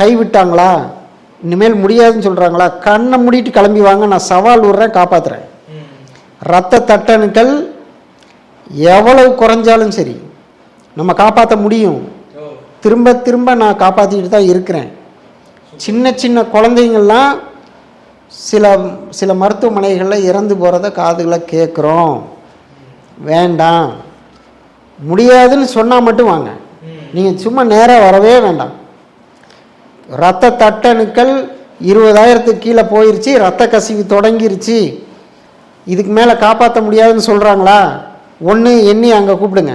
கைவிட்டாங்களா, இனிமேல் முடியாதுன்னு சொல்கிறாங்களா, கண்ணை மூடிட்டு கிளம்பி வாங்க, நான் சவால் விடுறேன், காப்பாற்றுறேன். இரத்த தட்டணுக்கள் எவ்வளவு குறைஞ்சாலும் சரி நம்ம காப்பாற்ற முடியும். திரும்ப திரும்ப நான் காப்பாற்றிட்டு தான் இருக்கிறேன். சின்ன சின்ன குழந்தைங்கள்லாம் சில மருத்துவமனைகளில் இறந்து போகிறத காதுகளை கேட்குறோம். வேண்டாம், முடியாதுன்னு சொன்னால் மட்டும் வாங்க, நீங்கள் சும்மா நேராக வரவே வேண்டாம். இரத்த தட்டணுக்கள் 20,000க்கு கீழே போயிடுச்சு, இரத்த கசிவு தொடங்கிருச்சு, இதுக்கு மேலே காப்பாற்ற முடியாதுன்னு சொல்கிறாங்களா, ஒன்று எண்ணி அங்கே கூப்பிடுங்க,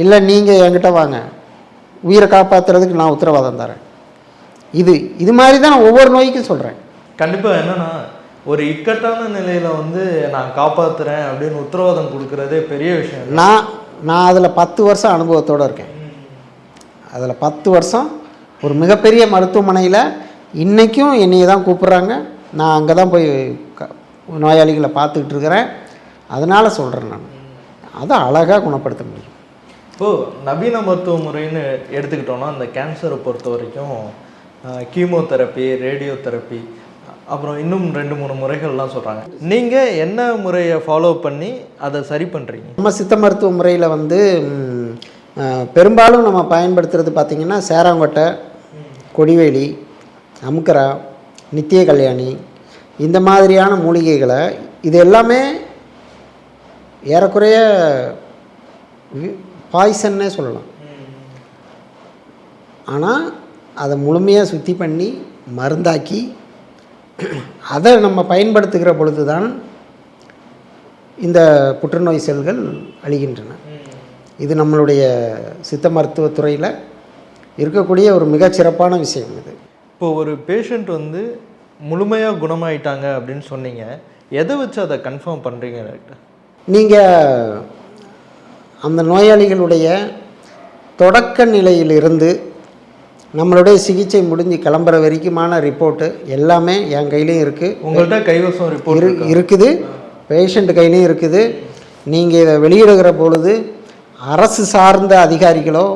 இல்லை நீங்கள் என்கிட்ட வாங்க, உயிரை காப்பாற்றுறதுக்கு நான் உத்தரவாதம் தரேன். இது மாதிரி தான் நான் ஒவ்வொரு நோய்க்கும் சொல்கிறேன். கண்டிப்பாக என்னென்னா ஒரு இக்கட்டான நிலையில் நான் காப்பாற்றுறேன் அப்படின்னு உத்தரவாதம் கொடுக்குறதே பெரிய விஷயம். நான் அதில் 10 வருஷம் அனுபவத்தோடு இருக்கேன். அதில் 10 வருஷம் ஒரு மிகப்பெரிய மருத்துவமனையில் இன்றைக்கும் என்னையை தான் கூப்பிட்றாங்க. நான் அங்கே தான் போய் நோயாளிகளை பார்த்துக்கிட்டு இருக்கிறேன். அதனால் சொல்கிறேன், நான் அதை அழகாக குணப்படுத்த முடியும். இப்போது நவீன மருத்துவ முறைன்னு எடுத்துக்கிட்டோன்னா அந்த கேன்சரை பொறுத்த வரைக்கும் கீமோதெரப்பி, ரேடியோ தெரப்பி, அப்புறம் இன்னும் 2-3 முறைகள்லாம் சொல்கிறாங்க. நீங்கள் என்ன முறையை ஃபாலோ பண்ணி அதை சரி பண்ணுறீங்க? நம்ம சித்த மருத்துவ முறையில் பெரும்பாலும் நம்ம பயன்படுத்துகிறது பார்த்திங்கன்னா சேராங்கொட்டை, கொடிவேலி, அமுக்கரா, நித்திய கல்யாணி, இந்த மாதிரியான மூலிகைகளை, இது எல்லாமே ஏறக்குறைய பாய்சன்னே சொல்லலாம். ஆனால் அதை முழுமையாக சுத்தி பண்ணி மருந்தாக்கி அதை நம்ம பயன்படுத்துகிற பொழுது தான் இந்த புற்றுநோய் செல்கள் அழிகின்றன. இது நம்மளுடைய சித்த மருத்துவத்துறையில் இருக்கக்கூடிய ஒரு மிகச்சிறப்பான விஷயம். இது இப்போது ஒரு பேஷண்ட் முழுமையாக குணமாயிட்டாங்க அப்படின்னு சொன்னீங்க, எதை வச்சு அதை கன்ஃபார்ம் பண்ணுறீங்க டாக்டர்? நீங்கள் அந்த நோயாளிகளுடைய தொடக்க நிலையிலிருந்து நம்மளுடைய சிகிச்சை முடிஞ்சு கிளம்புற வரைக்குமான ரிப்போர்ட்டு எல்லாமே என் கையிலையும் இருக்குது. உங்கள்கிட்ட கைவசம் ரிப்போர்ட் இருக்குது, பேஷண்ட் கையிலையும் இருக்குது. நீங்கள் இதை வெளியிடுகிற பொழுது அரசு சார்ந்த அதிகாரிகளோ